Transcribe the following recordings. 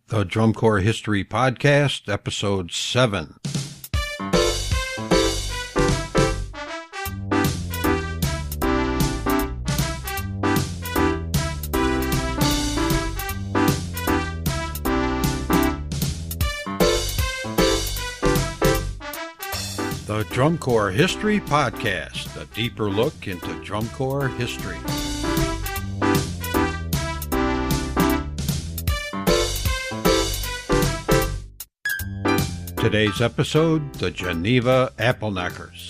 The Drum Corps History Podcast, Episode 7. The Drum Corps History Podcast, a deeper look into Drum Corps history. Today's episode, the Geneva Appleknockers.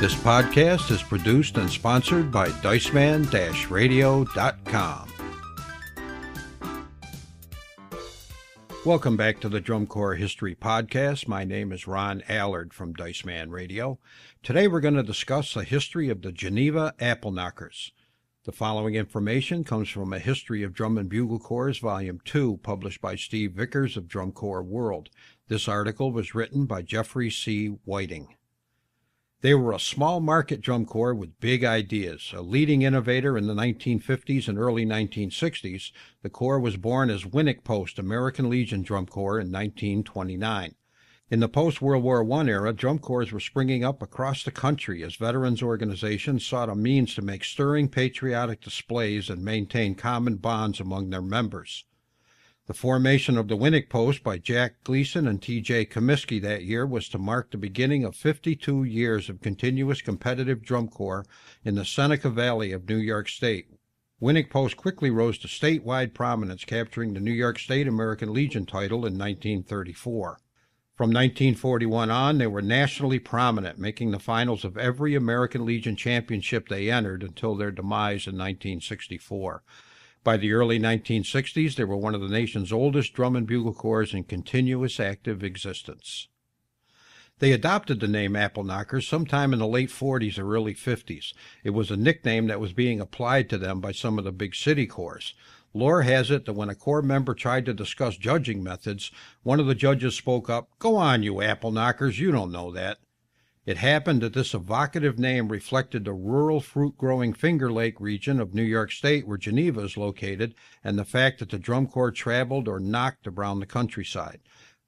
This podcast is produced and sponsored by Diceman-Radio.com. Welcome back to the Drum Corps History Podcast. My name is Ron Allard from Diceman Radio. Today we're going to discuss the history of the Geneva Appleknockers. The following information comes from A History of Drum and Bugle Corps, Volume 2, published by Steve Vickers of Drum Corps World. This article was written by Jeffrey C. Whiting. They were a small market drum corps with big ideas. A leading innovator in the 1950s and early 1960s, the corps was born as Winnick Post American Legion Drum Corps in 1929. In the post-World War I era, drum corps were springing up across the country as veterans organizations sought a means to make stirring patriotic displays and maintain common bonds among their members. The formation of the Winnick Post by Jack Gleason and T.J. Comiskey that year was to mark the beginning of 52 years of continuous competitive drum corps in the Seneca Valley of New York State. Winnick Post quickly rose to statewide prominence, capturing the New York State American Legion title in 1934. From 1941 on, they were nationally prominent, making the finals of every American Legion championship they entered until their demise in 1964. By the early 1960s, they were one of the nation's oldest drum and bugle corps in continuous active existence. They adopted the name Appleknockers sometime in the late 40s or early 50s. It was a nickname that was being applied to them by some of the big city corps. Lore has it that when a corps member tried to discuss judging methods, one of the judges spoke up, "Go on, you Appleknockers, you don't know that." It happened that this evocative name reflected the rural fruit-growing Finger Lake region of New York State where Geneva is located, and the fact that the drum corps traveled or knocked around the countryside.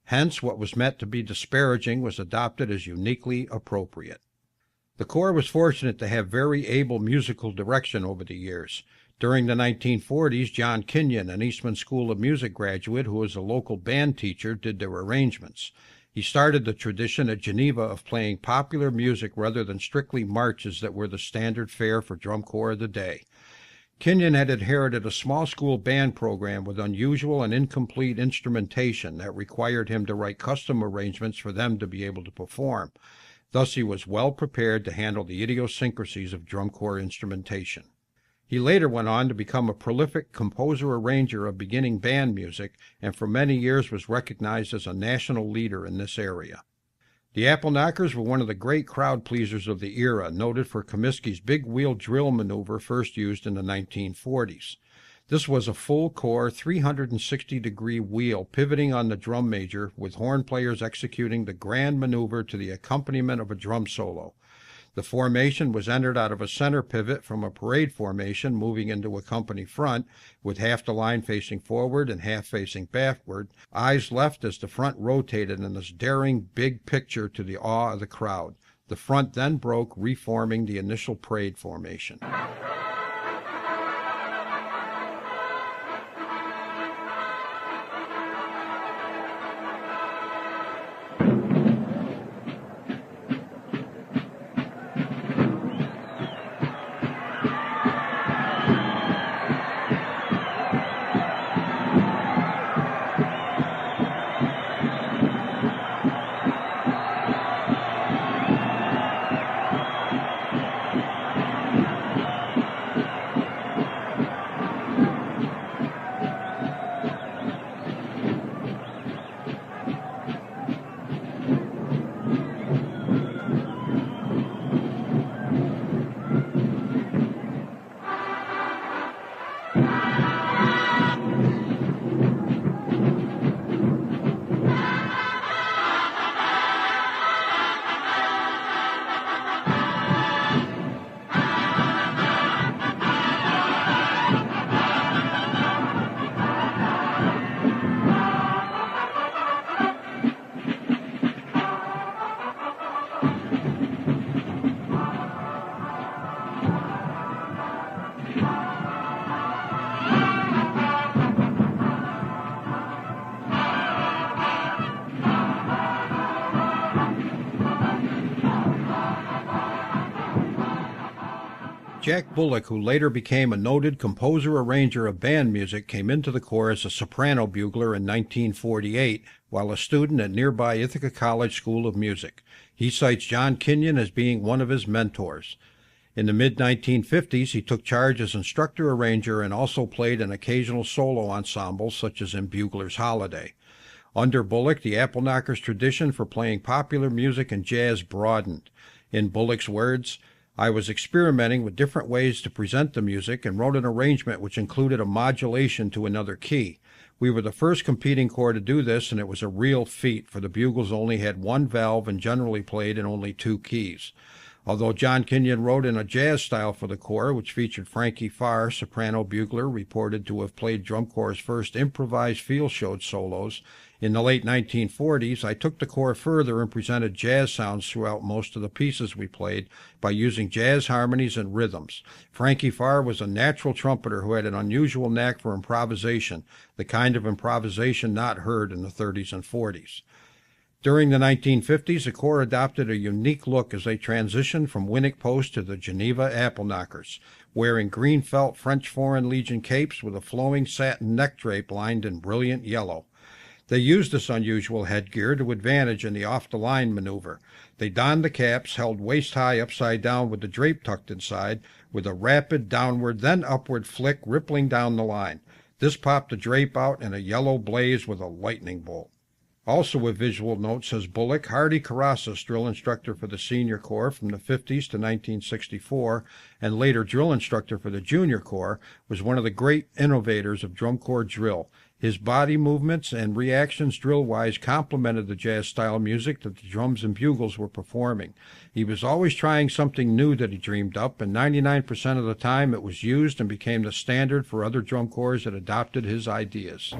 Hence, what was meant to be disparaging was adopted as uniquely appropriate. The corps was fortunate to have very able musical direction over the years. During the 1940s, John Kenyon, an Eastman School of Music graduate who was a local band teacher, did their arrangements. He started the tradition at Geneva of playing popular music rather than strictly marches that were the standard fare for drum corps of the day. Kenyon had inherited a small school band program with unusual and incomplete instrumentation that required him to write custom arrangements for them to be able to perform. Thus he was well prepared to handle the idiosyncrasies of drum corps instrumentation. He later went on to become a prolific composer-arranger of beginning band music, and for many years was recognized as a national leader in this area. The Appleknockers were one of the great crowd pleasers of the era, noted for Comiskey's big wheel drill maneuver first used in the 1940s. This was a full core 360-degree wheel pivoting on the drum major, with horn players executing the grand maneuver to the accompaniment of a drum solo. The formation was entered out of a center pivot from a parade formation moving into a company front, with half the line facing forward and half facing backward, eyes left as the front rotated in this daring big picture to the awe of the crowd. The front then broke, reforming the initial parade formation. Jack Bullock, who later became a noted composer-arranger of band music, came into the Corps as a soprano bugler in 1948 while a student at nearby Ithaca College School of Music. He cites John Kenyon as being one of his mentors. In the mid-1950s, he took charge as instructor-arranger and also played an occasional solo ensemble, such as in Bugler's Holiday. Under Bullock, the Appleknockers' tradition for playing popular music and jazz broadened. In Bullock's words, "I was experimenting with different ways to present the music and wrote an arrangement which included a modulation to another key. We were the first competing corps to do this, and it was a real feat, for the bugles only had one valve and generally played in only two keys." Although John Kenyon wrote in a jazz style for the Corps, which featured Frankie Farr, soprano bugler, reported to have played drum corps' first improvised field show solos, in the late 1940s, I took the Corps further and presented jazz sounds throughout most of the pieces we played by using jazz harmonies and rhythms. Frankie Farr was a natural trumpeter who had an unusual knack for improvisation, the kind of improvisation not heard in the 30s and 40s. During the 1950s, the Corps adopted a unique look as they transitioned from Winnick Post to the Geneva Appleknockers, wearing green felt French Foreign Legion capes with a flowing satin neck drape lined in brilliant yellow. They used this unusual headgear to advantage in the off-the-line maneuver. They donned the caps, held waist-high upside down with the drape tucked inside, with a rapid downward, then upward flick rippling down the line. This popped the drape out in a yellow blaze with a lightning bolt. Also with visual note, says Bullock, Hardy Carrasas, drill instructor for the Senior Corps from the 50s to 1964, and later drill instructor for the Junior Corps, was one of the great innovators of drum corps drill. His body movements and reactions drill-wise complemented the jazz-style music that the drums and bugles were performing. He was always trying something new that he dreamed up, and 99% of the time it was used and became the standard for other drum corps that adopted his ideas.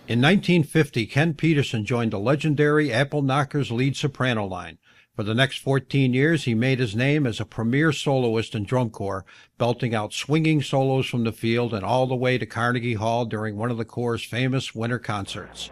In 1950, Ken Peterson joined the legendary Appleknockers lead soprano line. For the next 14 years, he made his name as a premier soloist in drum corps, belting out swinging solos from the field and all the way to Carnegie Hall during one of the Corps' famous winter concerts.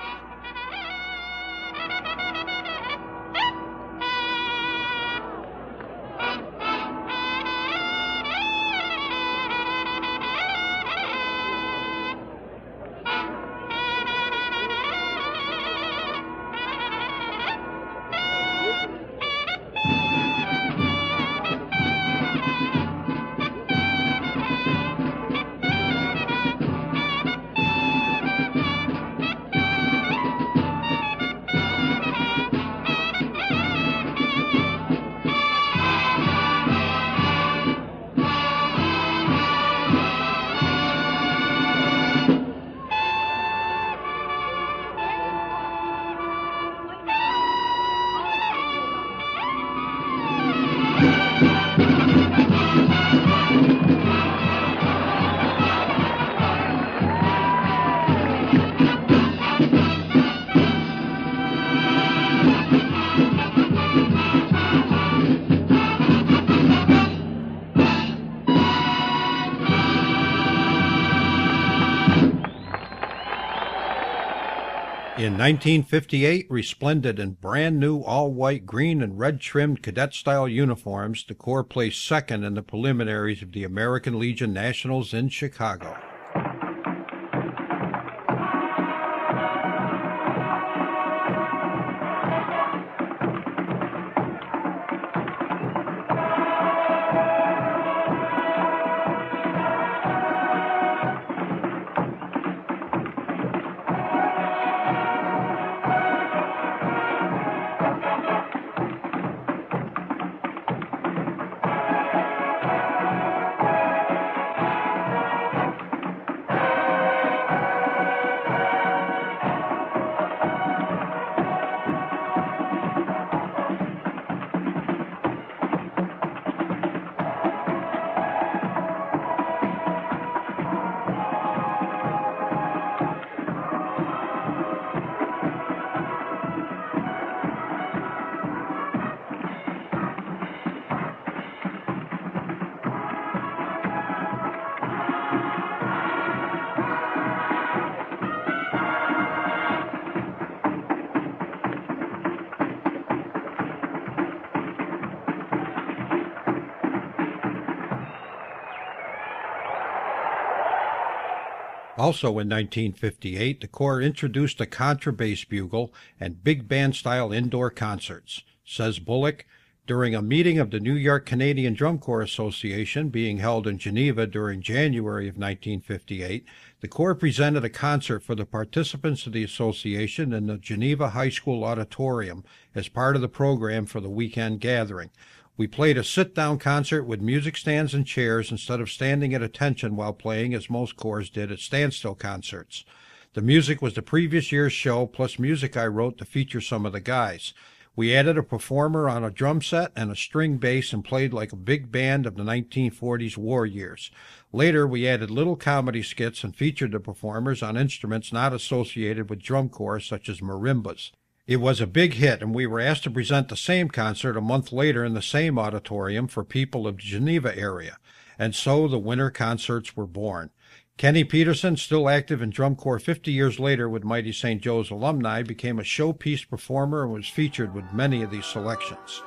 In 1958, resplendent in brand new all-white, green, and red trimmed cadet-style uniforms, the Corps placed second in the preliminaries of the American Legion Nationals in Chicago. Also in 1958, the Corps introduced a contrabass bugle and big band-style indoor concerts. Says Bullock, during a meeting of the New York Canadian Drum Corps Association being held in Geneva during January of 1958, the Corps presented a concert for the participants of the association in the Geneva High School auditorium as part of the program for the weekend gathering. We played a sit-down concert with music stands and chairs instead of standing at attention while playing as most corps did at standstill concerts. The music was the previous year's show plus music I wrote to feature some of the guys. We added a performer on a drum set and a string bass and played like a big band of the 1940s war years. Later, we added little comedy skits and featured the performers on instruments not associated with drum corps such as marimbas. It was a big hit, and we were asked to present the same concert a month later in the same auditorium for people of the Geneva area, and so the winter concerts were born. Kenny Peterson, still active in drum corps 50 years later with Mighty St. Joe's alumni, became a showpiece performer and was featured with many of these selections.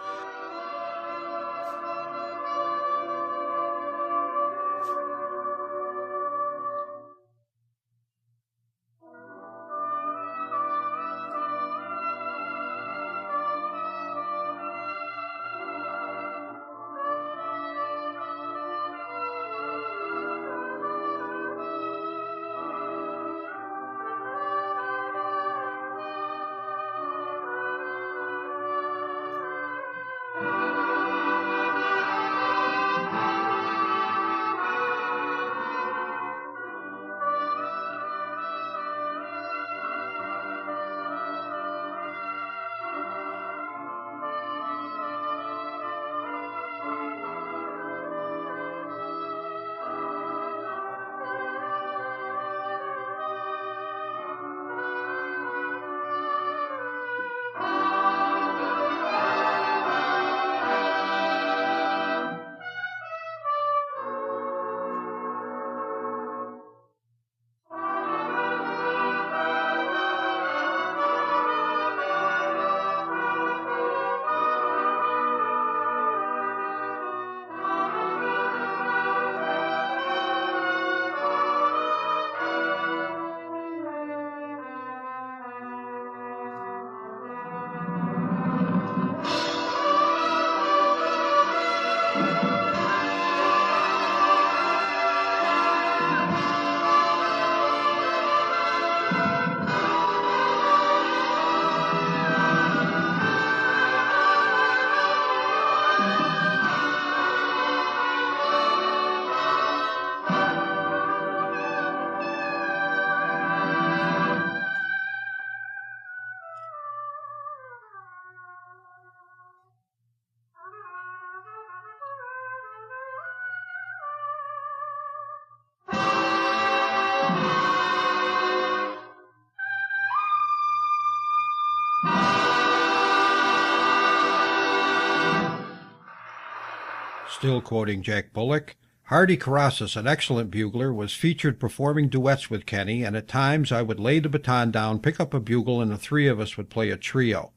Still quoting Jack Bullock, Hardy Carrasas, an excellent bugler, was featured performing duets with Kenny, and at times I would lay the baton down, pick up a bugle, and the three of us would play a trio.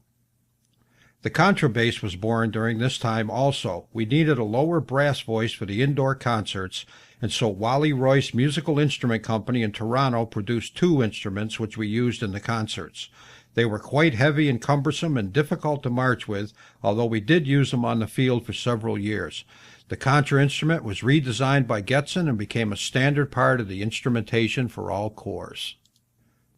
The contrabass was born during this time also. We needed a lower brass voice for the indoor concerts, and so Wally Royce Musical Instrument Company in Toronto produced two instruments which we used in the concerts. They were quite heavy and cumbersome and difficult to march with, although we did use them on the field for several years. The contra instrument was redesigned by Getson and became a standard part of the instrumentation for all corps.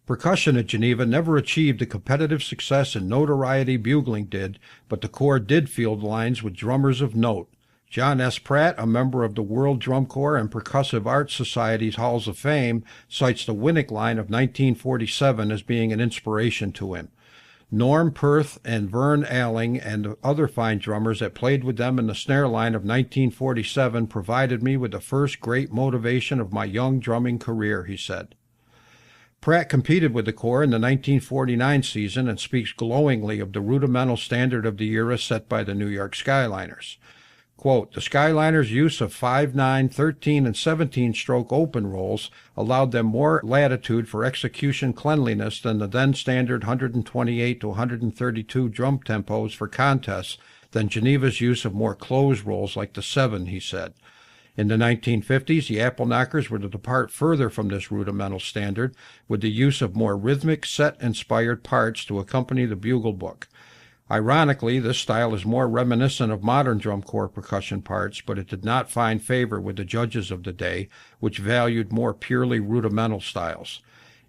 Percussion at Geneva never achieved the competitive success and notoriety bugling did, but the Corps did field lines with drummers of note. John S. Pratt, a member of the World Drum Corps and Percussive Arts Society's Halls of Fame, cites the Winnick line of 1947 as being an inspiration to him. Norm Perth and Vern Alling and other fine drummers that played with them in the snare line of 1947 provided me with the first great motivation of my young drumming career, he said. Pratt competed with the Corps in the 1949 season and speaks glowingly of the rudimental standard of the era set by the New York Skyliners. Quote, the Skyliners' use of 5, 9, 13, and 17-stroke open rolls allowed them more latitude for execution cleanliness than the then-standard 128 to 132 drum tempos for contests than Geneva's use of more closed rolls like the 7, he said. In the 1950s, the Appleknockers were to depart further from this rudimental standard with the use of more rhythmic, set-inspired parts to accompany the bugle book. Ironically, this style is more reminiscent of modern drum corps percussion parts, but it did not find favor with the judges of the day, which valued more purely rudimental styles.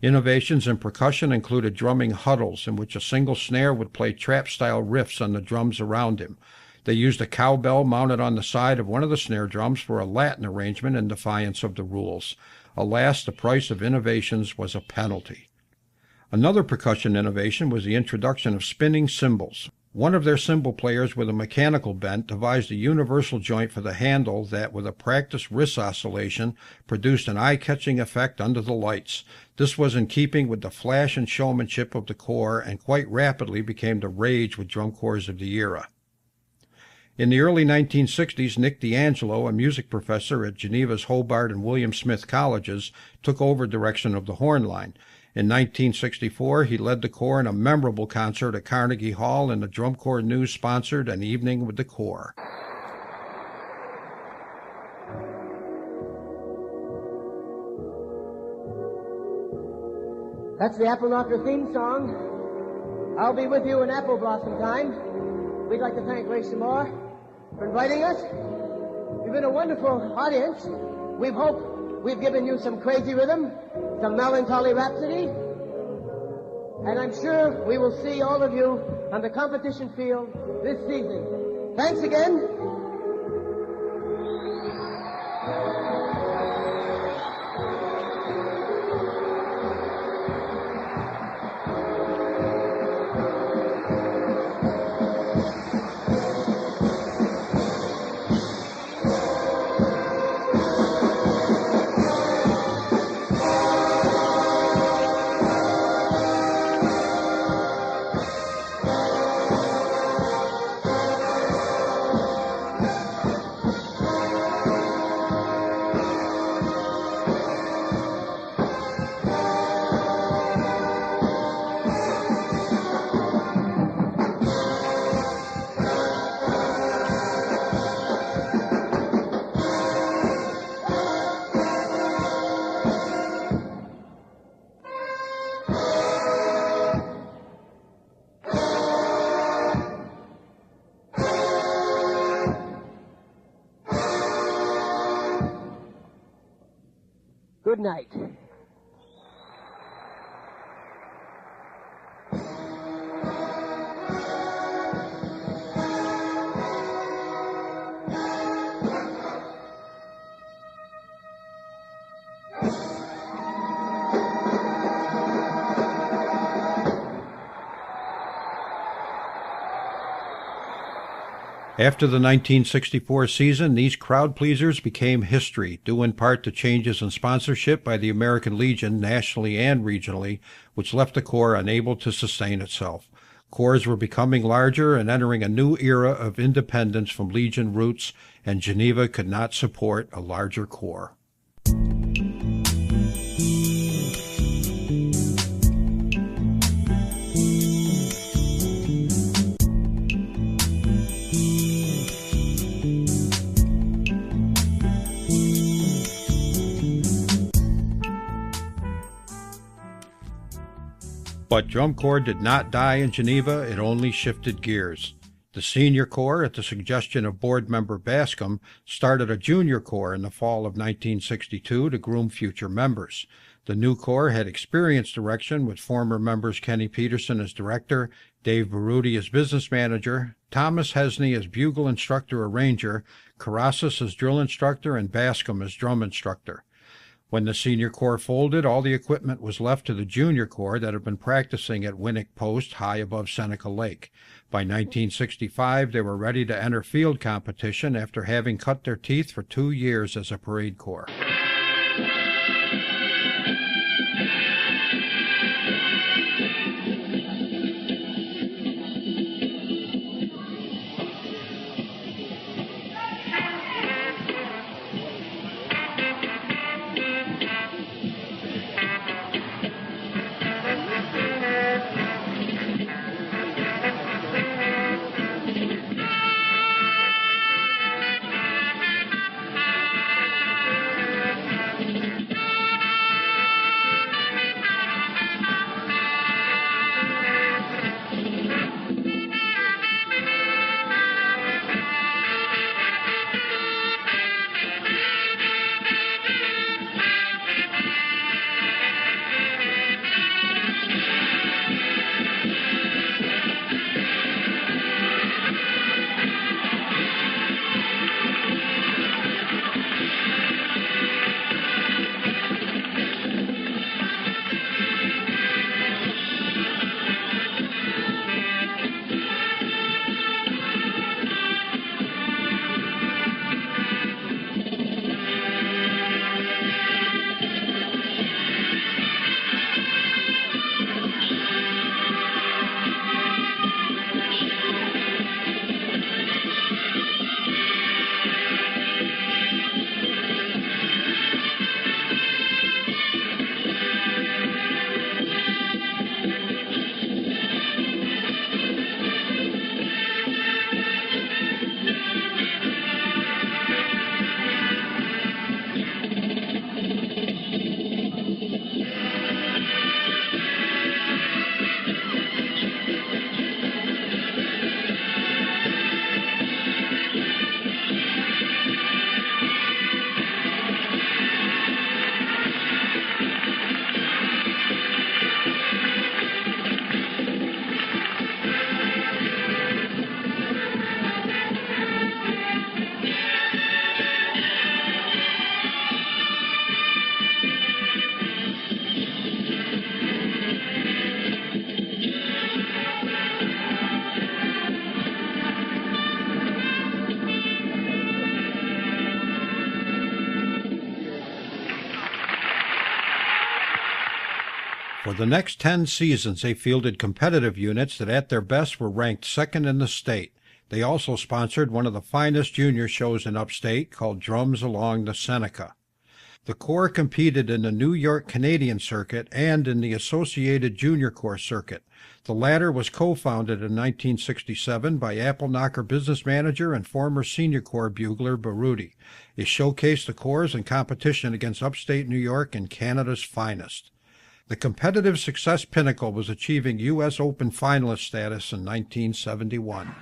Innovations in percussion included drumming huddles, in which a single snare would play trap-style riffs on the drums around him. They used a cowbell mounted on the side of one of the snare drums for a Latin arrangement in defiance of the rules. Alas, the price of innovations was a penalty. Another percussion innovation was the introduction of spinning cymbals. One of their cymbal players with a mechanical bent devised a universal joint for the handle that, with a practiced wrist oscillation, produced an eye-catching effect under the lights. This was in keeping with the flash and showmanship of the Corps and quite rapidly became the rage with drum corps of the era. In the early 1960s, Nick D'Angelo, a music professor at Geneva's Hobart and William Smith colleges, took over direction of the horn line. In 1964, he led the Corps in a memorable concert at Carnegie Hall, and the Drum Corps News sponsored an evening with the Corps. That's the Appleknocker theme song. I'll be with you in apple blossom time. We'd like to thank Ray some more for inviting us. You've been a wonderful audience. We hope we've given you some crazy rhythm, some melancholy rhapsody, and I'm sure we will see all of you on the competition field this season. Thanks again. Good night. After the 1964 season, these crowd pleasers became history, due in part to changes in sponsorship by the American Legion nationally and regionally, which left the Corps unable to sustain itself. Corps were becoming larger and entering a new era of independence from Legion roots, and Geneva could not support a larger corps. But Drum Corps did not die in Geneva, it only shifted gears. The Senior Corps, at the suggestion of board member Bascom, started a Junior Corps in the fall of 1962 to groom future members. The new Corps had experienced direction with former members Kenny Peterson as director, Dave Baruti as business manager, Thomas Hesney as bugle instructor-arranger, Carrasas as drill instructor, and Bascom as drum instructor. When the Senior Corps folded, all the equipment was left to the Junior Corps that had been practicing at Winnick Post high above Seneca Lake. By 1965, they were ready to enter field competition after having cut their teeth for 2 years as a parade corps. For the next 10 seasons, they fielded competitive units that at their best were ranked second in the state. They also sponsored one of the finest junior shows in upstate called Drums Along the Seneca. The Corps competed in the New York Canadian Circuit and in the Associated Junior Corps Circuit. The latter was co-founded in 1967 by Appleknocker business manager and former Senior Corps bugler Baruti. It showcased the Corps in competition against upstate New York and Canada's finest. The competitive success pinnacle was achieving U.S. Open finalist status in 1971.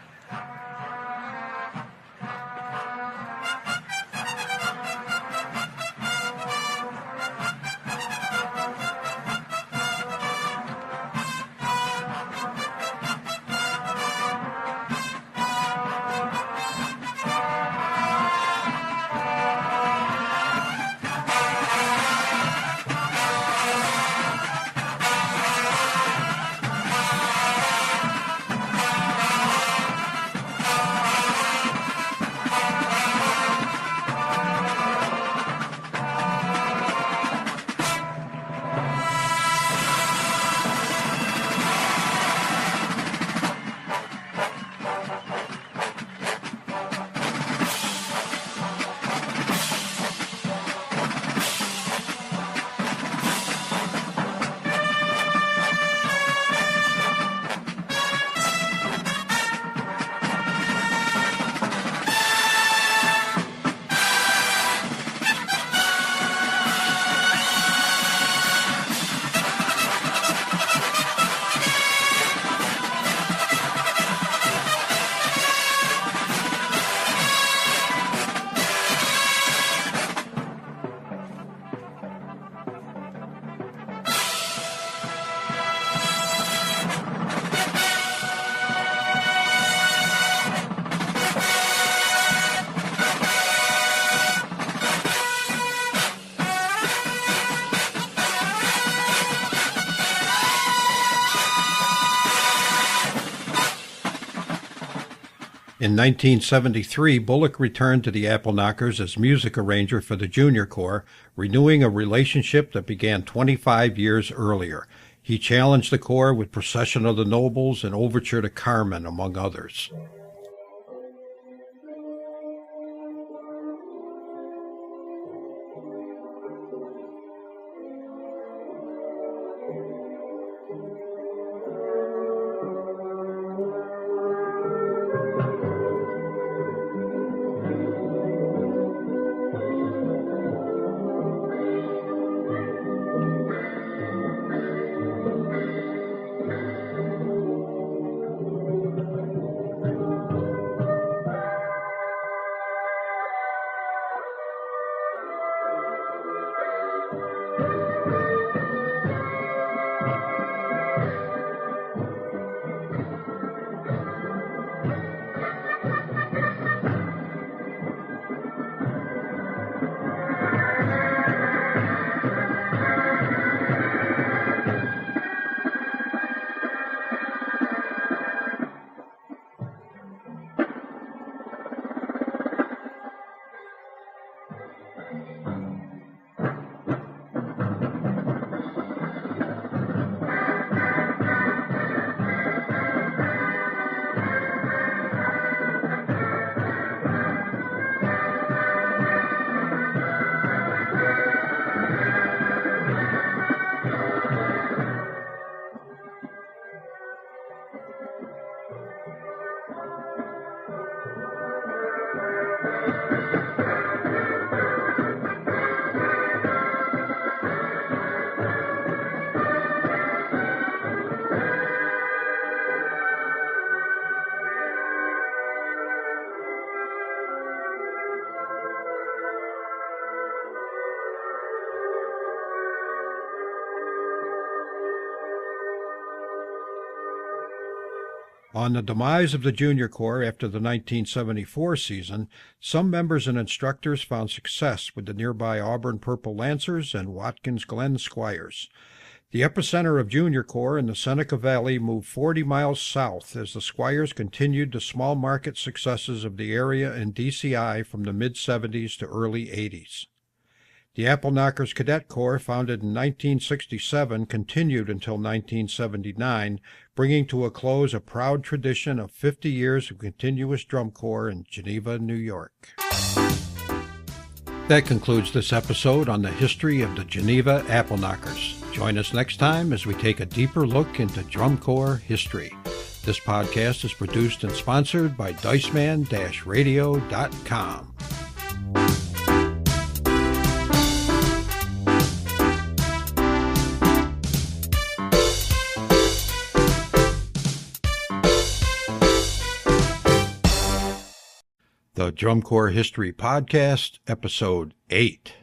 In 1973, Bullock returned to the Appleknockers as music arranger for the Junior Corps, renewing a relationship that began 25 years earlier. He challenged the Corps with Procession of the Nobles and Overture to Carmen, among others. On the demise of the Junior Corps after the 1974 season, some members and instructors found success with the nearby Auburn Purple Lancers and Watkins Glen Squires. The epicenter of Junior Corps in the Seneca Valley moved 40 miles south as the Squires continued the small market successes of the area in DCI from the mid-70s to early 80s. The Appleknockers Cadet Corps, founded in 1967, continued until 1979, bringing to a close a proud tradition of 50 years of continuous drum corps in Geneva, New York. That concludes this episode on the history of the Geneva Appleknockers. Join us next time as we take a deeper look into drum corps history. This podcast is produced and sponsored by Diceman-Radio.com. The Drum Corps History Podcast, Episode 8.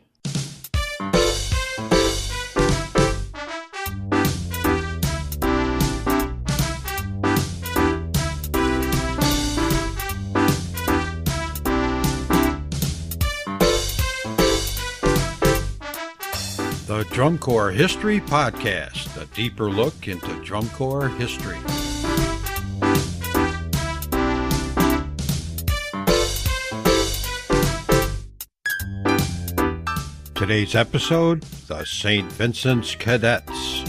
The Drum Corps History Podcast, a deeper look into drum corps history. Today's episode, the St. Vincent's Cadets.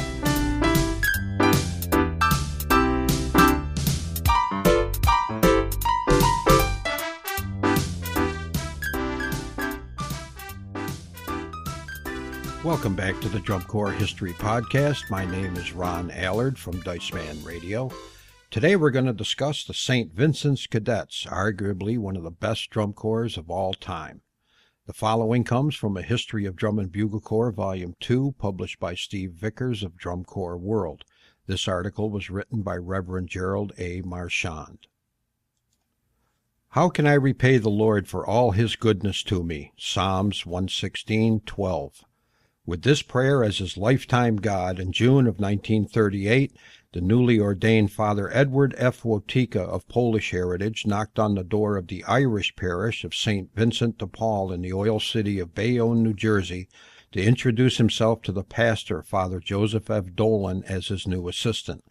Welcome back to the Drum Corps History Podcast. My name is Ron Allard from Diceman Radio. Today we're going to discuss the St. Vincent's Cadets, arguably one of the best drum corps of all time. The following comes from A History of Drum and Bugle Corps, Volume 2, published by Steve Vickers of Drum Corps World. This article was written by Reverend Gerald A. Marchand. How can I repay the Lord for all his goodness to me? Psalms 116:12. With this prayer as his lifetime God, in June of 1938, the newly ordained Father Edward F. Wotika of Polish heritage knocked on the door of the Irish parish of St. Vincent de Paul in the oil city of Bayonne, New Jersey, to introduce himself to the pastor, Father Joseph F. Dolan, as his new assistant.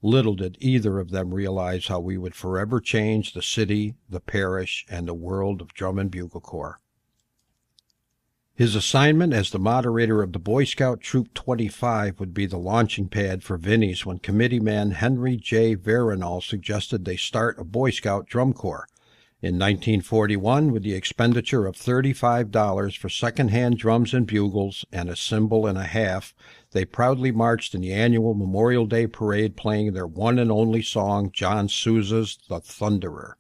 Little did either of them realize how we would forever change the city, the parish, and the world of Drum and Bugle Corps. His assignment as the moderator of the Boy Scout Troop 25 would be the launching pad for Vinnie's when committeeman Henry J. Veronal suggested they start a Boy Scout drum corps. In 1941, with the expenditure of $35 for second-hand drums and bugles and a cymbal and a half, they proudly marched in the annual Memorial Day Parade playing their one and only song, John Sousa's The Thunderer.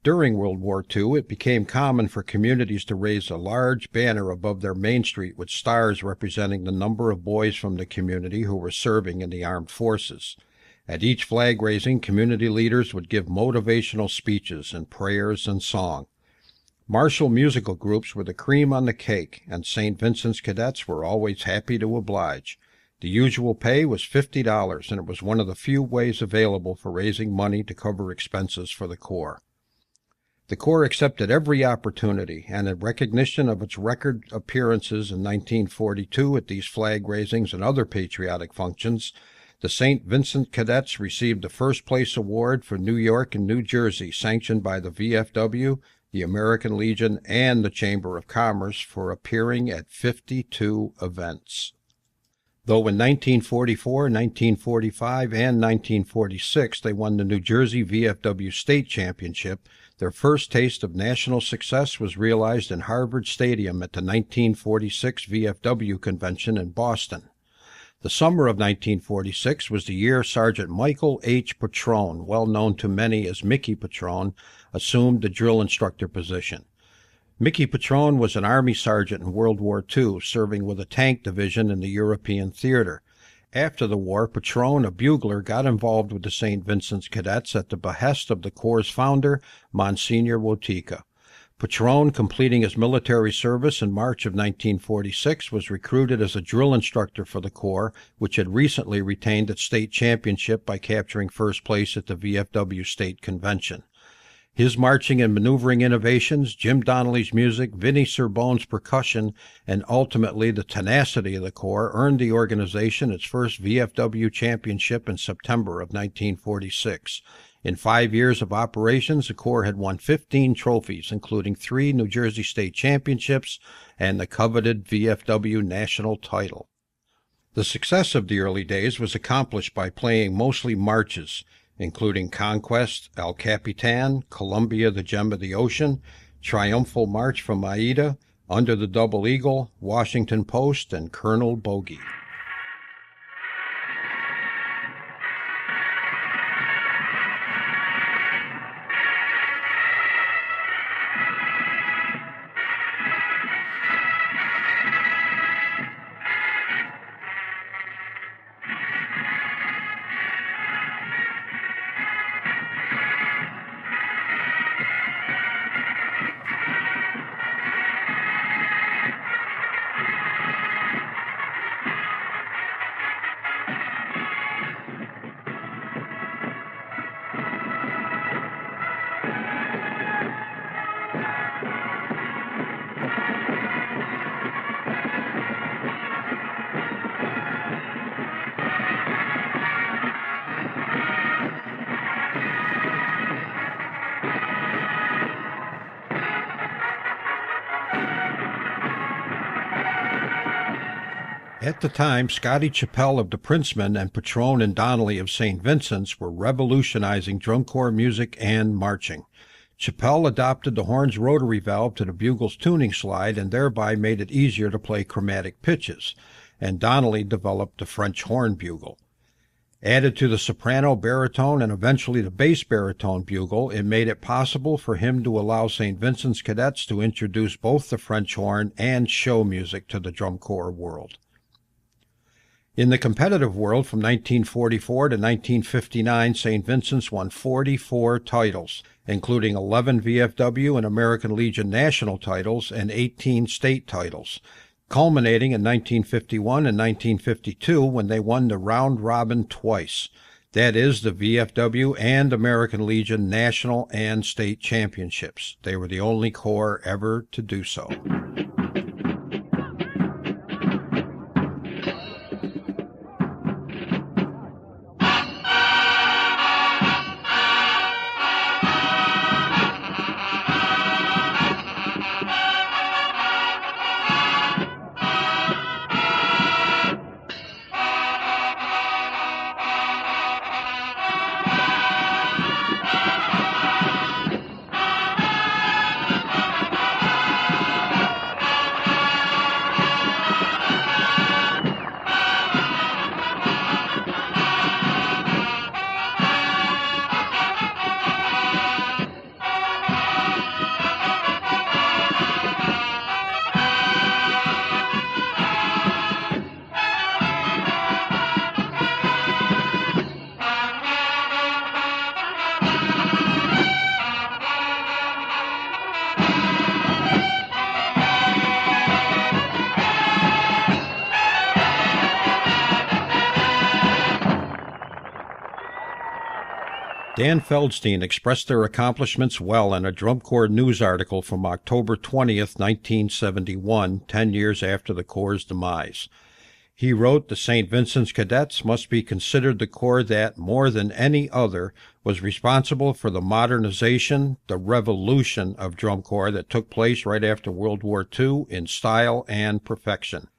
During World War II, it became common for communities to raise a large banner above their main street with stars representing the number of boys from the community who were serving in the armed forces. At each flag raising, community leaders would give motivational speeches and prayers and song. Martial musical groups were the cream on the cake, and St. Vincent's Cadets were always happy to oblige. The usual pay was $50, and it was one of the few ways available for raising money to cover expenses for the Corps. The Corps accepted every opportunity, and in recognition of its record appearances in 1942 at these flag raisings and other patriotic functions, the St. Vincent Cadets received the First Place Award for New York and New Jersey, sanctioned by the VFW, the American Legion, and the Chamber of Commerce for appearing at 52 events. Though in 1944, 1945, and 1946 they won the New Jersey VFW State Championship, their first taste of national success was realized in Harvard Stadium at the 1946 VFW Convention in Boston. The summer of 1946 was the year Sergeant Michael H. Patrone, well known to many as Mickey Patrone, assumed the drill instructor position. Mickey Patrone was an Army sergeant in World War II, serving with a tank division in the European theater. After the war, Patrone, a bugler, got involved with the St. Vincent's Cadets at the behest of the Corps' founder, Monsignor Wotika. Patrone, completing his military service in March of 1946, was recruited as a drill instructor for the Corps, which had recently retained its state championship by capturing first place at the VFW State Convention. His marching and maneuvering innovations, Jim Donnelly's music, Vinnie Serbone's percussion, and ultimately the tenacity of the Corps earned the organization its first VFW championship in September of 1946. In 5 years of operations, the Corps had won 15 trophies, including 3 New Jersey State Championships and the coveted VFW national title. The success of the early days was accomplished by playing mostly marches, including Conquest, El Capitan, Columbia, the Gem of the Ocean, Triumphal March from Aida, Under the Double Eagle, Washington Post, and Colonel Bogey. At the time, Scotty Chappell of the Princemen and Patrone and Donnelly of St. Vincent's were revolutionizing drum corps music and marching. Chappell adopted the horn's rotary valve to the bugle's tuning slide and thereby made it easier to play chromatic pitches, and Donnelly developed the French horn bugle. Added to the soprano, baritone, and eventually the bass baritone bugle, it made it possible for him to allow St. Vincent's Cadets to introduce both the French horn and show music to the drum corps world. In the competitive world from 1944 to 1959, St. Vincent's won 44 titles, including 11 VFW and American Legion national titles and 18 state titles, culminating in 1951 and 1952 when they won the round robin twice. That is, the VFW and American Legion national and state championships. They were the only corps ever to do so. Dan Feldstein expressed their accomplishments well in a Drum Corps news article from October 20th, 1971, 10 years after the Corps' demise. He wrote, "The St. Vincent's Cadets must be considered the corps that, more than any other, was responsible for the modernization, the revolution of Drum Corps that took place right after World War II in style and perfection.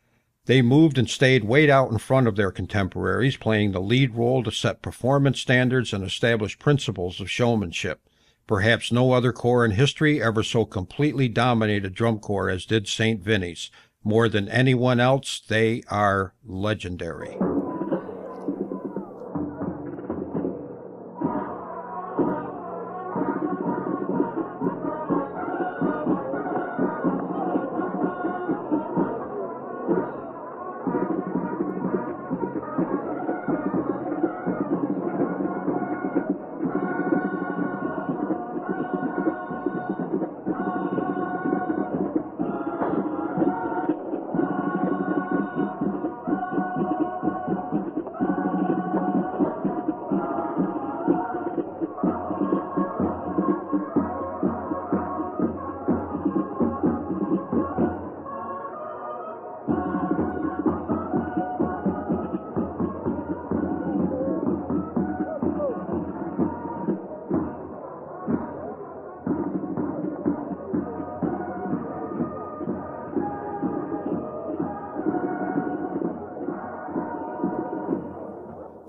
They moved and stayed way out in front of their contemporaries, playing the lead role to set performance standards and establish principles of showmanship. Perhaps no other corps in history ever so completely dominated Drum Corps as did St. Vinny's. More than anyone else, they are legendary."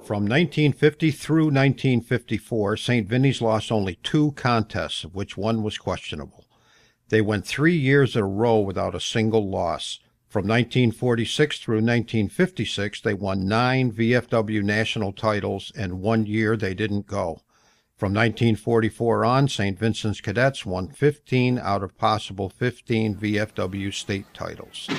From 1950 through 1954, St. Vinny's lost only 2 contests, of which one was questionable. They went 3 years in a row without a single loss. From 1946 through 1956, they won 9 VFW national titles, and 1 year they didn't go. From 1944 on, St. Vincent's Cadets won 15 out of possible 15 VFW state titles.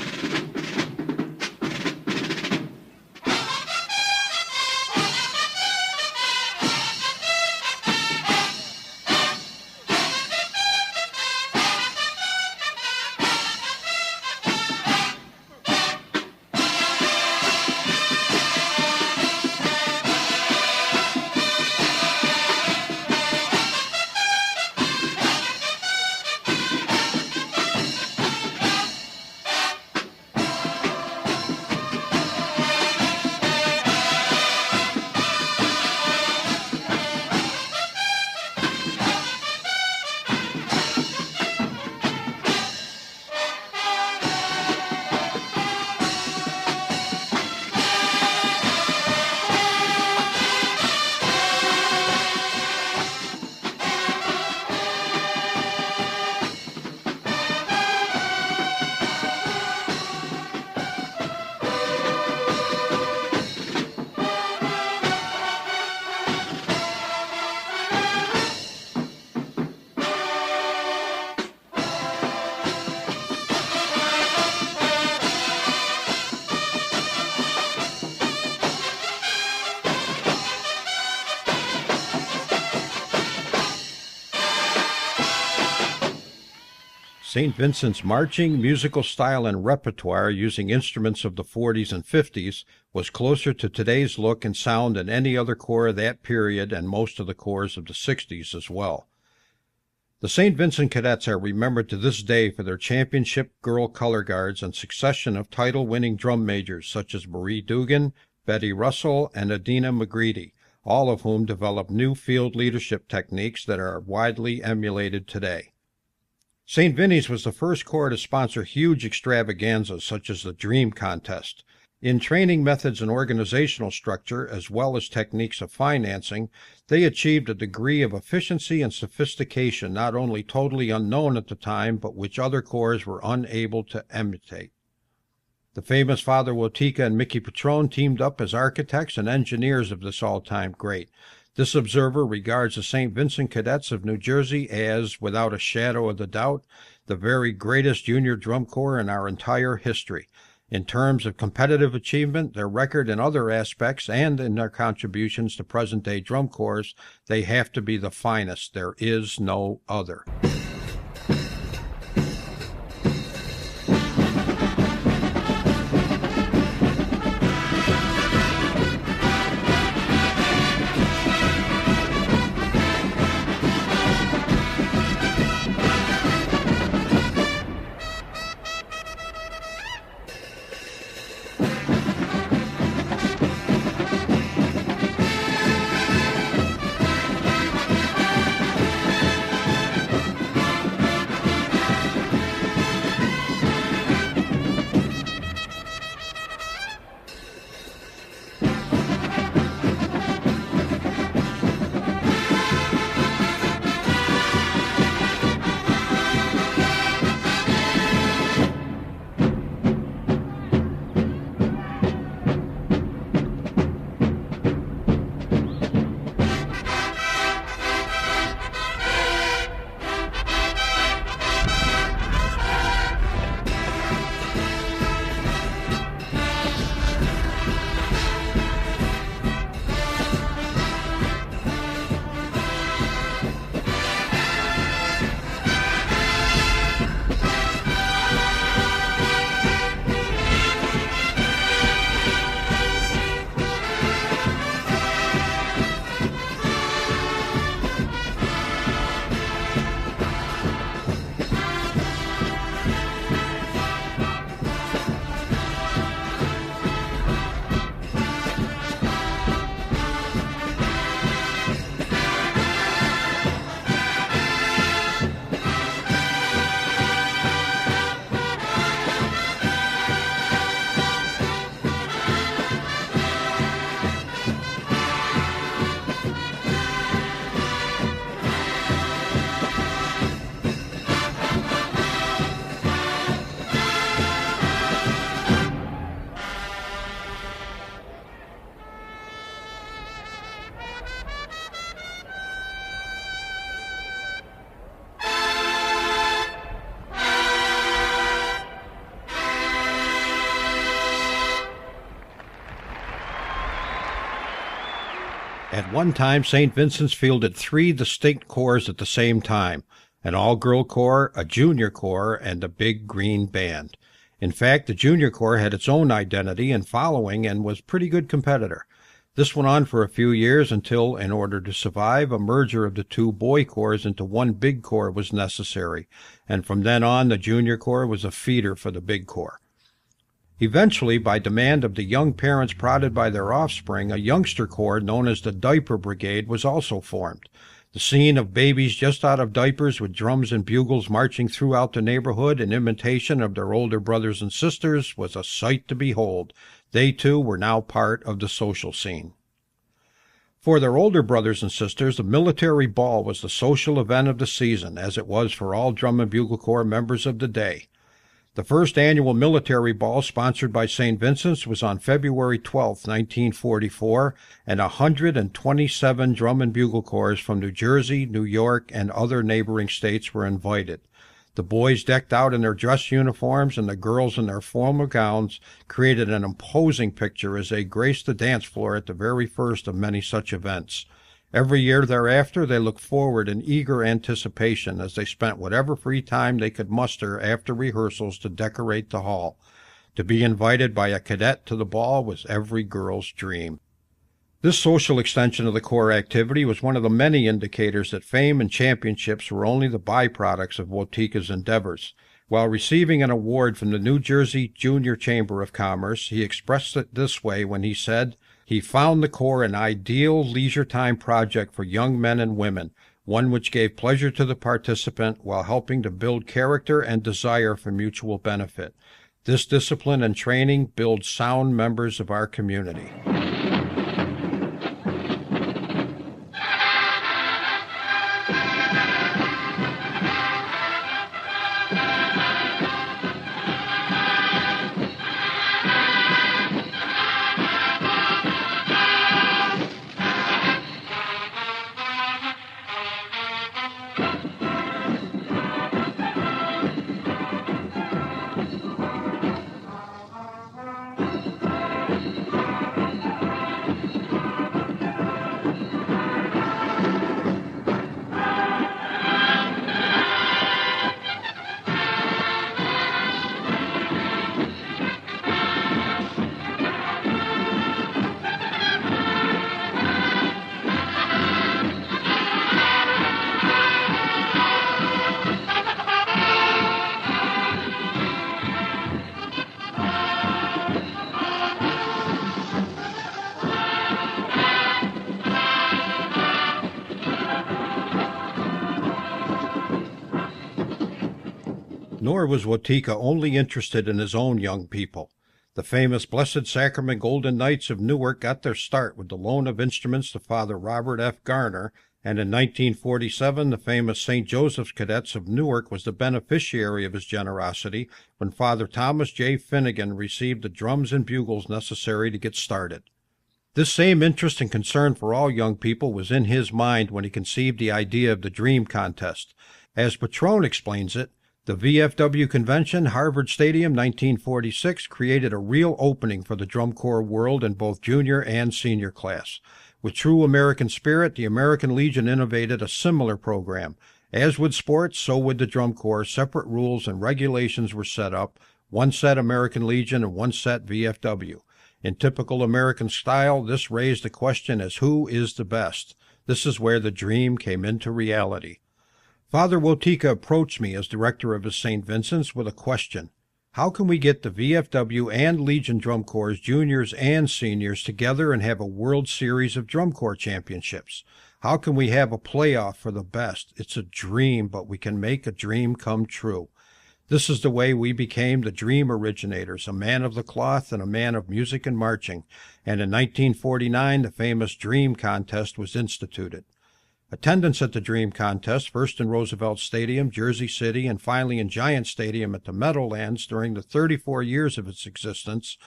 St. Vincent's marching, musical style, and repertoire using instruments of the 40s and 50s was closer to today's look and sound than any other corps of that period and most of the corps of the 60s as well. The St. Vincent Cadets are remembered to this day for their championship girl color guards and succession of title-winning drum majors such as Marie Dugan, Betty Russell, and Adina McGreedy, all of whom developed new field leadership techniques that are widely emulated today. St. Vinny's was the first corps to sponsor huge extravaganzas such as the Dream Contest. In training methods and organizational structure, as well as techniques of financing, they achieved a degree of efficiency and sophistication not only totally unknown at the time, but which other corps were unable to imitate. The famous Father Wotika and Mickey Petrone teamed up as architects and engineers of this all-time great. This observer regards the St. Vincent Cadets of New Jersey as, without a shadow of a doubt, the very greatest junior drum corps in our entire history. In terms of competitive achievement, their record in other aspects, and in their contributions to present-day drum corps, they have to be the finest. There is no other. At one time, St. Vincent's fielded 3 distinct corps at the same time, an all-girl corps, a junior corps, and a big green band. In fact, the junior corps had its own identity and following and was a pretty good competitor. This went on for a few years until, in order to survive, a merger of the 2 boy corps into one big corps was necessary, and from then on the junior corps was a feeder for the big corps. Eventually, by demand of the young parents prodded by their offspring, a youngster corps known as the Diaper Brigade was also formed. The scene of babies just out of diapers with drums and bugles marching throughout the neighborhood in imitation of their older brothers and sisters was a sight to behold. They, too, were now part of the social scene. For their older brothers and sisters, the military ball was the social event of the season, as it was for all Drum and Bugle Corps members of the day. The first annual military ball sponsored by St. Vincent's was on February 12, 1944, and 127 Drum and Bugle Corps from New Jersey, New York, and other neighboring states were invited. The boys, decked out in their dress uniforms, and the girls in their formal gowns, created an imposing picture as they graced the dance floor at the very first of many such events. Every year thereafter, they looked forward in eager anticipation as they spent whatever free time they could muster after rehearsals to decorate the hall. To be invited by a cadet to the ball was every girl's dream. This social extension of the Corps activity was one of the many indicators that fame and championships were only the byproducts of Wotika's endeavors. While receiving an award from the New Jersey Junior Chamber of Commerce, he expressed it this way when he said, "He found the Corps an ideal leisure time project for young men and women, one which gave pleasure to the participant while helping to build character and desire for mutual benefit. This discipline and training builds sound members of our community." Nor was Wotika only interested in his own young people. The famous Blessed Sacrament Golden Knights of Newark got their start with the loan of instruments to Father Robert F. Garner, and in 1947 the famous St. Joseph's Cadets of Newark was the beneficiary of his generosity when Father Thomas J. Finnegan received the drums and bugles necessary to get started. This same interest and concern for all young people was in his mind when he conceived the idea of the Dream Contest. As Patrone explains it, the VFW Convention, Harvard Stadium, 1946, created a real opening for the drum corps world in both junior and senior class. With true American spirit, the American Legion innovated a similar program. As with sports, so with the drum corps, separate rules and regulations were set up, one set American Legion and one set VFW. In typical American style, this raised the question as who is the best. This is where the dream came into reality. Father Wotika approached me as director of his St. Vincent's with a question. How can we get the VFW and Legion Drum Corps juniors and seniors together and have a World Series of Drum Corps Championships? How can we have a playoff for the best? It's a dream, but we can make a dream come true. This is the way we became the Dream Originators, a man of the cloth and a man of music and marching, and in 1949 the famous Dream Contest was instituted. Attendance at the Dream Contest, first in Roosevelt Stadium, Jersey City, and finally in Giant Stadium at the Meadowlands during the 34 years of its existence,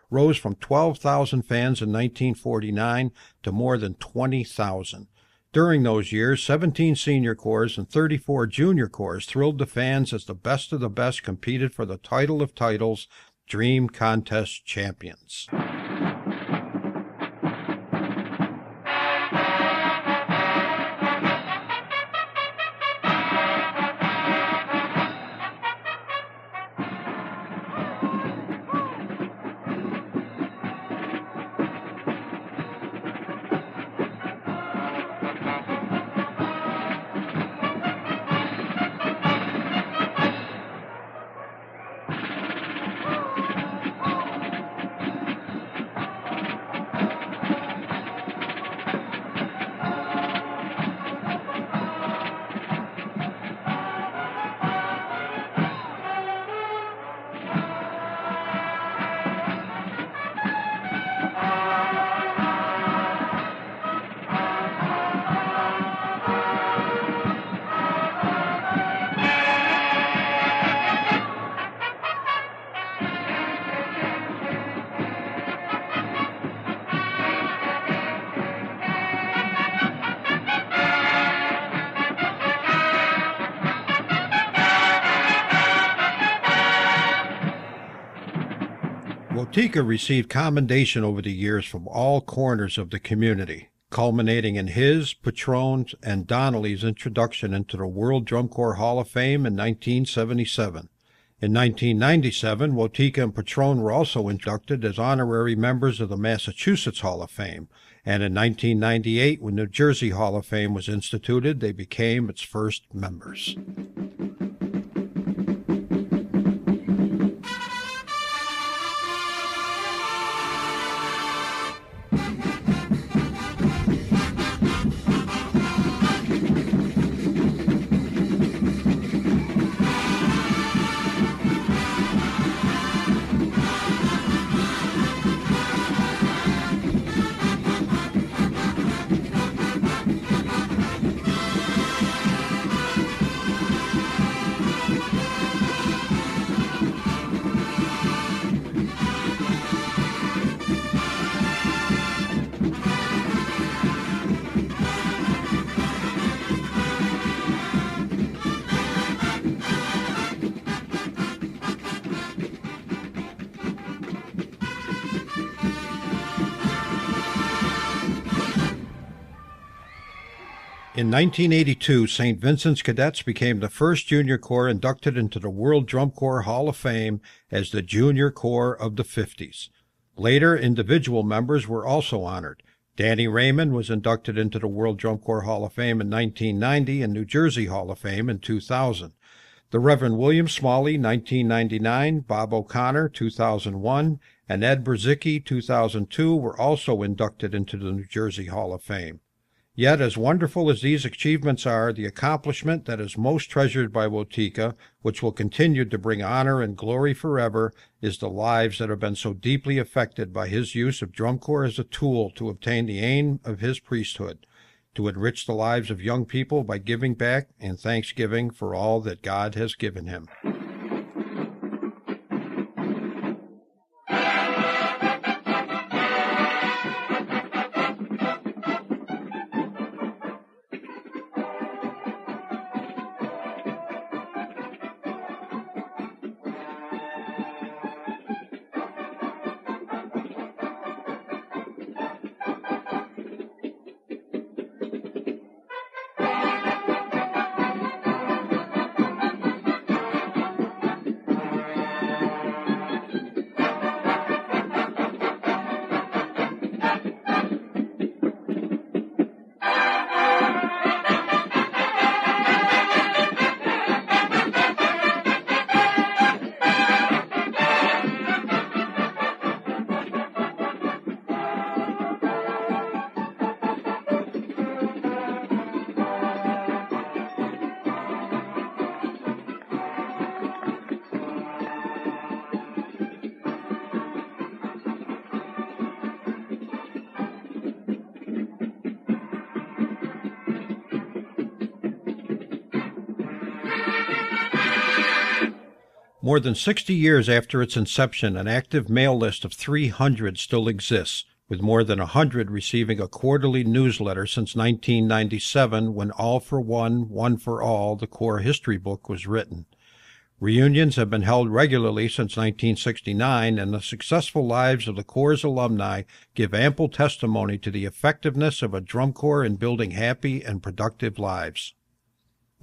rose from 12,000 fans in 1949 to more than 20,000. During those years, 17 senior corps and 34 junior corps thrilled the fans as the best of the best competed for the title of titles, Dream Contest champions. Wotika received commendation over the years from all corners of the community, culminating in his, Patron's, and Donnelly's introduction into the World Drum Corps Hall of Fame in 1977. In 1997, Wotika and Patron were also inducted as honorary members of the Massachusetts Hall of Fame, and in 1998, when New Jersey Hall of Fame was instituted, they became its first members. In 1982, St. Vincent's Cadets became the first junior corps inducted into the World Drum Corps Hall of Fame as the Junior Corps of the 50s. Later, individual members were also honored. Danny Raymond was inducted into the World Drum Corps Hall of Fame in 1990 and New Jersey Hall of Fame in 2000. The Reverend William Smalley, 1999, Bob O'Connor, 2001, and Ed Brzezicki, 2002, were also inducted into the New Jersey Hall of Fame. Yet, as wonderful as these achievements are, the accomplishment that is most treasured by Wotika, which will continue to bring honor and glory forever, is the lives that have been so deeply affected by his use of drum corps as a tool to obtain the aim of his priesthood, to enrich the lives of young people by giving back in thanksgiving for all that God has given him. More than 60 years after its inception, an active mail list of 300 still exists, with more than 100 receiving a quarterly newsletter since 1997, when All for One, One for All, the Corps history book, was written. Reunions have been held regularly since 1969, and the successful lives of the Corps' alumni give ample testimony to the effectiveness of a drum corps in building happy and productive lives.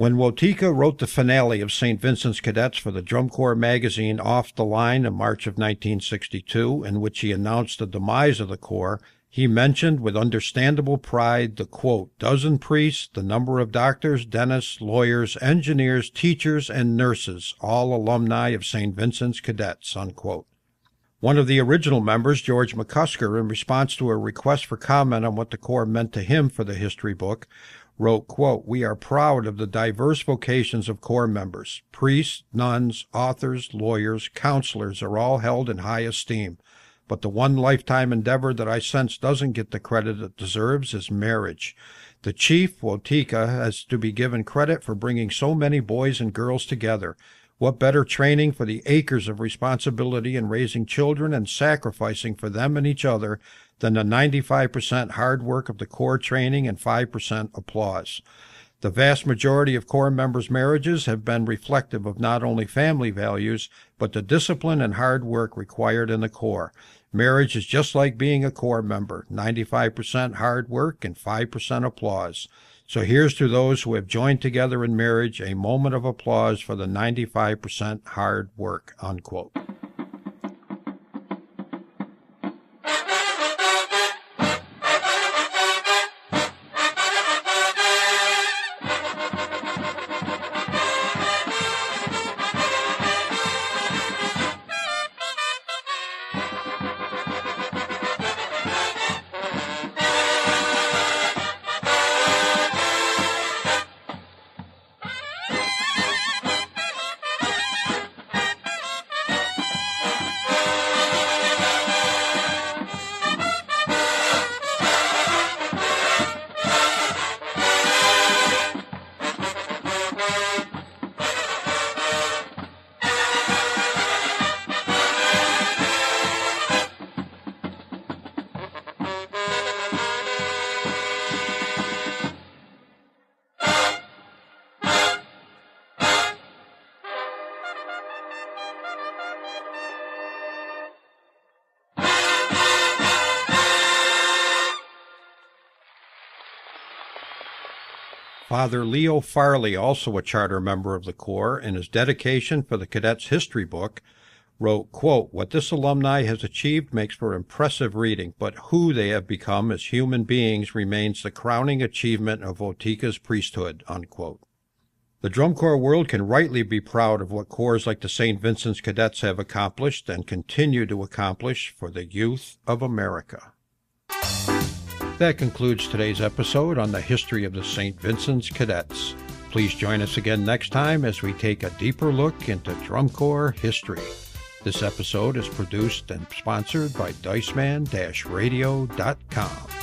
When Wotika wrote the finale of St. Vincent's Cadets for the Drum Corps magazine Off the Line in March of 1962, in which he announced the demise of the Corps, he mentioned with understandable pride the, quote, dozen priests, the number of doctors, dentists, lawyers, engineers, teachers, and nurses, all alumni of St. Vincent's Cadets, unquote. One of the original members, George McCusker, in response to a request for comment on what the Corps meant to him for the history book, wrote, quote, we are proud of the diverse vocations of Corps members. Priests, nuns, authors, lawyers, counselors are all held in high esteem. But the one lifetime endeavor that I sense doesn't get the credit it deserves is marriage. The chief, Wotika, has to be given credit for bringing so many boys and girls together. What better training for the acres of responsibility in raising children and sacrificing for them and each other than the 95% hard work of the Corps training and 5% applause. The vast majority of Corps members' marriages have been reflective of not only family values, but the discipline and hard work required in the Corps. Marriage is just like being a Corps member, 95% hard work and 5% applause. So here's to those who have joined together in marriage, a moment of applause for the 95% hard work, unquote. Father Leo Farley, also a charter member of the Corps, in his dedication for the Cadets History book, wrote, quote, "What this alumni has achieved makes for impressive reading, but who they have become as human beings remains the crowning achievement of Wauteeka's priesthood," unquote. The Drum Corps world can rightly be proud of what corps like the St. Vincent's Cadets have accomplished and continue to accomplish for the youth of America. That concludes today's episode on the history of the St. Vincent's Cadets. Please join us again next time as we take a deeper look into Drum Corps history. This episode is produced and sponsored by DiceMan-Radio.com.